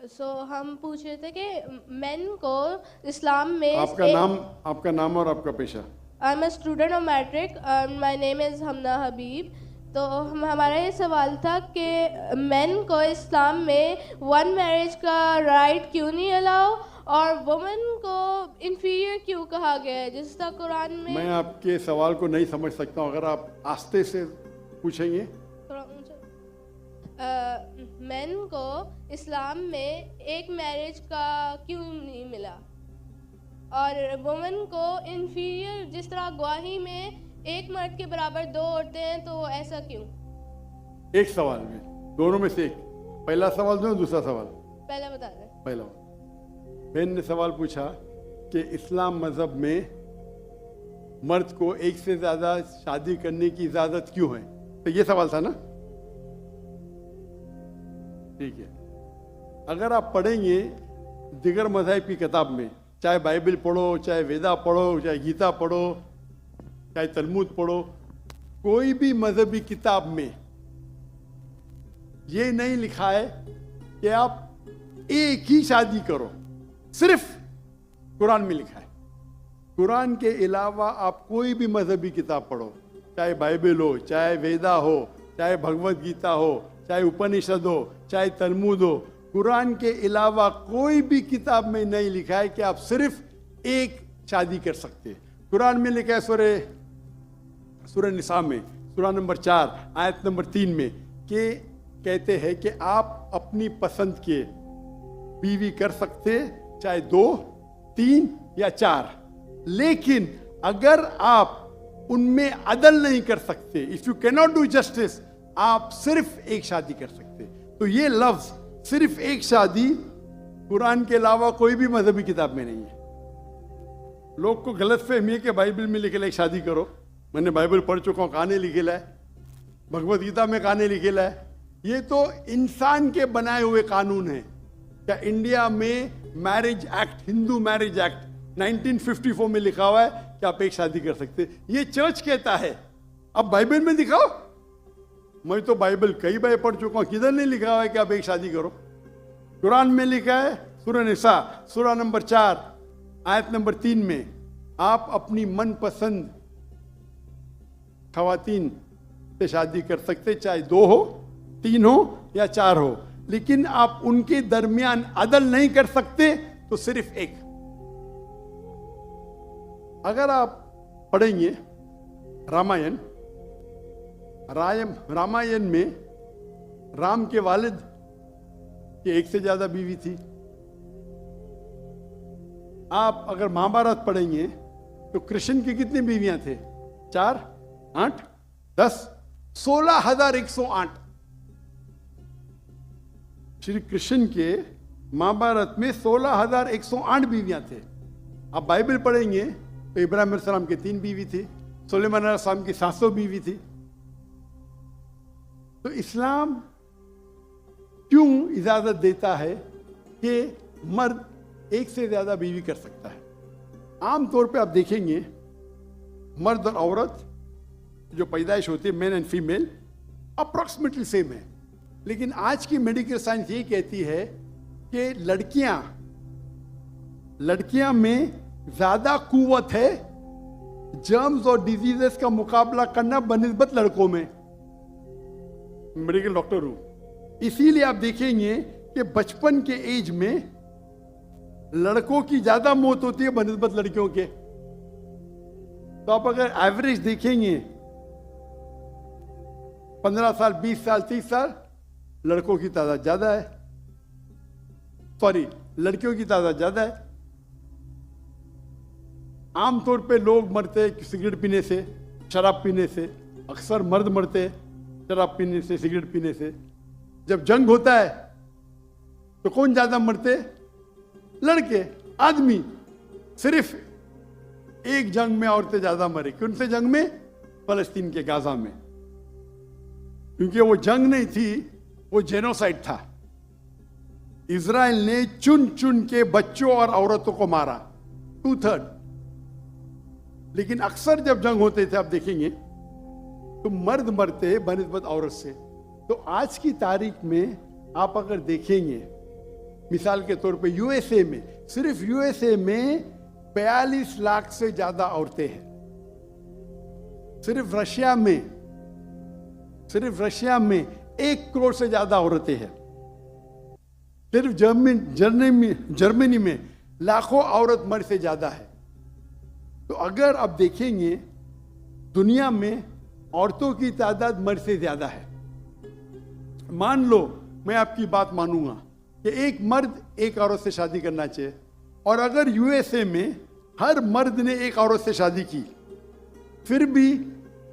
हम पूछ रहे थे कि मेन को इस्लाम में आपका नाम और आपका पेशा। I am a student of matric and my name is Hamna Habib. तो हमारा ये सवाल था कि मेन को इस्लाम में वन मैरिज का राइट क्यों नहीं अलाउ और वुमेन को इन्फीरियर क्यों कहा गया है, जिस तरह कुरान में। मैं आपके सवाल को नहीं समझ सकता हूँ, अगर आप आस्ते से पूछेंगे। मेन को इस्लाम में एक मैरिज का क्यों नहीं मिला और वुमेन को इन्फीरियर, जिस तरह गवाही में एक मर्द के बराबर दो औरतें हैं, तो ऐसा क्यों? एक सवाल में, दोनों में से एक। पहला सवाल दो, दूसरा सवाल। पहला बता दें। पहला बहन ने सवाल पूछा कि इस्लाम मजहब में मर्द को एक से ज्यादा शादी करने की इजाजत क्यों है, तो ये सवाल था ना। ठीक है, अगर आप पढ़ेंगे दिगर मज़हब की किताब में, चाहे बाइबल पढ़ो, चाहे वेदा पढ़ो, चाहे गीता पढ़ो, चाहे तलमूद पढ़ो, कोई भी मजहबी किताब में ये नहीं लिखा है कि आप एक ही शादी करो। सिर्फ कुरान में लिखा है। कुरान के अलावा आप कोई भी मजहबी किताब पढ़ो, चाहे बाइबल हो, चाहे वेदा हो, चाहे भगवत गीता हो, चाहे उपनिषद हो, चाहे तलमूद हो, कुरान के अलावा कोई भी किताब में नहीं लिखा है कि आप सिर्फ एक शादी कर सकते। कुरान में लिखा है सूरह निसा में, सूरह नंबर 4 आयत नंबर 3 में, कि कहते हैं कि आप अपनी पसंद के बीवी कर सकते, चाहे 2, 3 या 4, लेकिन अगर आप उनमें अदल नहीं कर सकते, if you can not do justice, आप सिर्फ एक शादी कर सकते। तो ये लफ्ज सिर्फ एक शादी कुरान के अलावा कोई भी मजहबी किताब में नहीं है। लोग को गलत फहमी है कि बाइबल में लिखेला एक शादी करो। मैंने बाइबल पढ़ चुका हूँ, कहानी लिखेला है, भगवत गीता में कहानी लिखेला है। ये तो इंसान के बनाए हुए कानून है। क्या इंडिया में marriage act, Hindu marriage act 1954 में लिखा हुआ है कि आप एक शादी कर सकते, ये चर्च कहता है। अब बाइबल में दिखाओ। मैं तो बाइबल कई बार पढ़ चुका हूं, किधर नहीं लिखा हुआ है कि आप एक शादी करो। कुरान में लिखा है सूरह निसा, सूरह नंबर 4 आयत नंबर 3 में, आप अपनी मनपसंद खवातीन से शादी कर सकते, चाहे 2 हो, 3 हो या 4 हो, लेकिन आप उनके दरमियान अदल नहीं कर सकते, तो सिर्फ एक। अगर आप पढ़ेंगे रामायण में राम के वालिद की एक से ज्यादा बीवी थी। आप अगर महाभारत पढ़ेंगे तो कृष्ण की कितनी बीवियां थे? 4, 8, 10, 16,108। श्री कृष्ण के महाभारत में 16,108 बीवियां थे। आप बाइबल पढ़ेंगे तो इब्राहिम अलैहिस्सलाम की 3 बीवी थी, सुलेमान अलैहिस्सलाम की 700 बीवी थी। तो इस्लाम क्यों इजाजत देता है कि मर्द एक से ज्यादा बीवी कर सकता है? आमतौर पे आप देखेंगे मर्द और औरत जो पैदाइश होती है, main and female, approximately same है। लेकिन आज की मेडिकल साइंस ये कहती है कि लड़कियां में ज्यादा कुव्वत है जर्म्स और डिजीजेस का मुकाबला करना बनिस्बत लड़कों में। मेडिकल डॉक्टर हूं, इसीलिए आप देखेंगे कि बचपन के एज में लड़कों की ज्यादा मौत होती है बनिस्बत लड़कियों के। तो आप अगर एवरेज देखेंगे 15 साल, 20 साल, 30 साल, लड़कों की तादाद ज्यादा है, सॉरी लड़कियों की तादाद ज्यादा है। आमतौर पे लोग मरते हैं सिगरेट पीने से, शराब पीने से। अक्सर मर्द मरते हैं शराब पीने से, सिगरेट पीने से। जब जंग होता है तो कौन ज्यादा मरते? लड़के, आदमी। सिर्फ एक जंग में औरतें ज्यादा मरी। कौन से जंग में? फलस्तीन के गाजा में। क्योंकि वो जंग नहीं थी, वो जेनोसाइड था। इजराइल ने चुन चुन के बच्चों और औरतों को मारा, 2/3। लेकिन अक्सर जब जंग होते थे आप देखेंगे तो मर्द मरते बनिस्बत औरत से। तो आज की तारीख में आप अगर देखेंगे मिसाल के तौर पे यूएसए में, सिर्फ यूएसए में 42 लाख से ज्यादा औरतें हैं। सिर्फ रशिया में 1 करोड़ से ज्यादा औरतें हैं। सिर्फ जर्मनी में लाखों औरत मर्द से ज्यादा है। तो अगर आप देखेंगे दुनिया में औरतों की तादाद मर्द से ज्यादा है। मान लो मैं आपकी बात मानूंगा कि एक मर्द एक औरत से शादी करना चाहिए, और अगर यूएसए में हर मर्द ने एक औरत से शादी की, फिर भी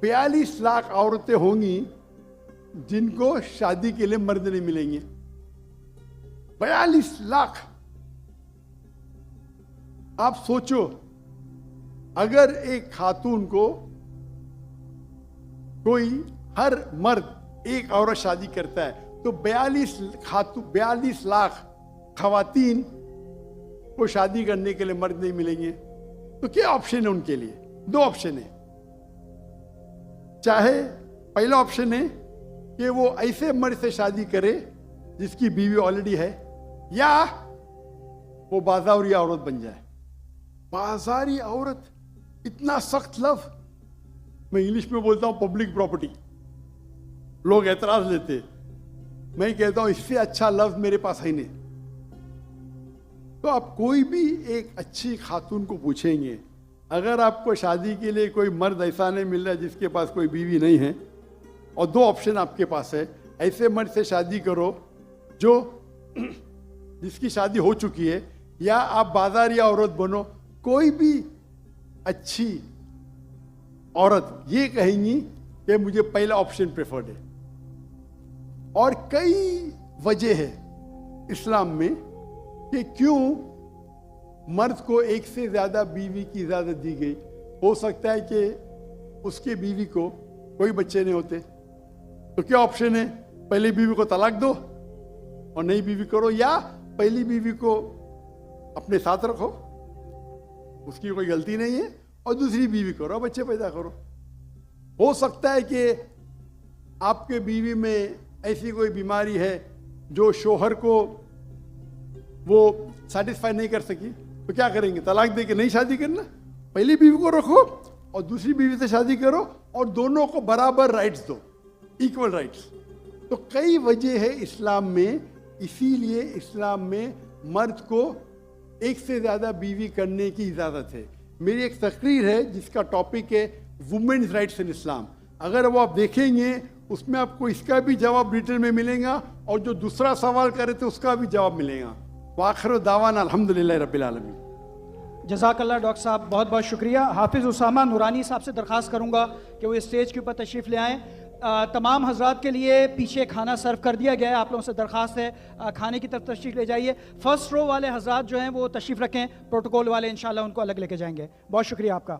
42 लाख औरतें होंगी जिनको शादी के लिए मर्द नहीं मिलेंगे। 42 लाख। आप सोचो, अगर एक खातून को कोई हर मर्द एक औरत शादी करता है तो 42 लाख खवातीन को शादी करने के लिए मर्द नहीं मिलेंगे। तो क्या ऑप्शन है उनके लिए? 2 ऑप्शन है। चाहे पहला ऑप्शन है कि वो ऐसे मर्द से शादी करे जिसकी बीवी ऑलरेडी है, या वो बाजारी औरत बन जाए। बाजारी औरत, इतना सख्त लव। मैं इंग्लिश में बोलता हूं पब्लिक प्रॉपर्टी। लोग एतराज लेते, मैं कहता हूं इससे अच्छा लव मेरे पास है नहीं। तो आप कोई भी एक अच्छी खातून को पूछेंगे, अगर आपको शादी के लिए कोई मर्द ऐसा नहीं मिल रहा है जिसके पास कोई बीवी नहीं है, और 2 ऑप्शन आपके पास है, ऐसे मर्द से शादी करो जो जिसकी शादी हो चुकी है, या आप बाजारी औरत बनो। कोई भी अच्छी औरत ये कहेंगी कि मुझे पहला ऑप्शन प्रेफर्ड है। और कई वजह है इस्लाम में कि क्यों मर्द को एक से ज्यादा बीवी की इजाजत दी गई। हो सकता है कि उसके बीवी को कोई बच्चे नहीं होते, तो क्या ऑप्शन है? पहली बीवी को तलाक दो और नई बीवी करो, या पहली बीवी को अपने साथ रखो, उसकी कोई गलती नहीं है, और दूसरी बीवी करो, बच्चे पैदा करो। हो सकता है कि आपके बीवी में ऐसी कोई बीमारी है जो शोहर को वो सेटिस्फाई नहीं कर सकी, तो क्या करेंगे? तलाक दे के नई शादी करना। पहली बीवी को रखो और दूसरी बीवी से शादी करो, और दोनों को बराबर राइट्स दो, इक्वल राइट्स। तो कई वजह है इस्लाम में, इसीलिए इस्लाम में मर्द को एक से ज्यादा बीवी करने की इजाजत है। मेरी एक तकरीर है जिसका टॉपिक है वुमेन्स राइट्स इन इस्लाम। अगर वो आप देखेंगे उसमें आपको इसका भी जवाब डिटेल में मिलेगा, और जो दूसरा सवाल करे थे उसका भी जवाब मिलेगा। वाखिर दावाना अल्हम्दुलिल्लाह रब्बिल आलमीन। जज़ाकल्लाह डॉक्टर साहब, बहुत बहुत शुक्रिया। हाफिज़ उसामा नूरानी साहब से दरख्वास्त करूँगा कि वो स्टेज के ऊपर तशरीफ़ ले आएँ। तमाम हजरात के लिए पीछे खाना सर्व कर दिया गया है। आप लोगों से दरख्वास्त है खाने की तरफ तशरीफ़ ले जाइए। फर्स्ट रो वाले हजरात जो हैं वो तशरीफ़ रखें, प्रोटोकॉल वाले इंशाल्लाह उनको अलग लेके जाएंगे। बहुत शुक्रिया आपका।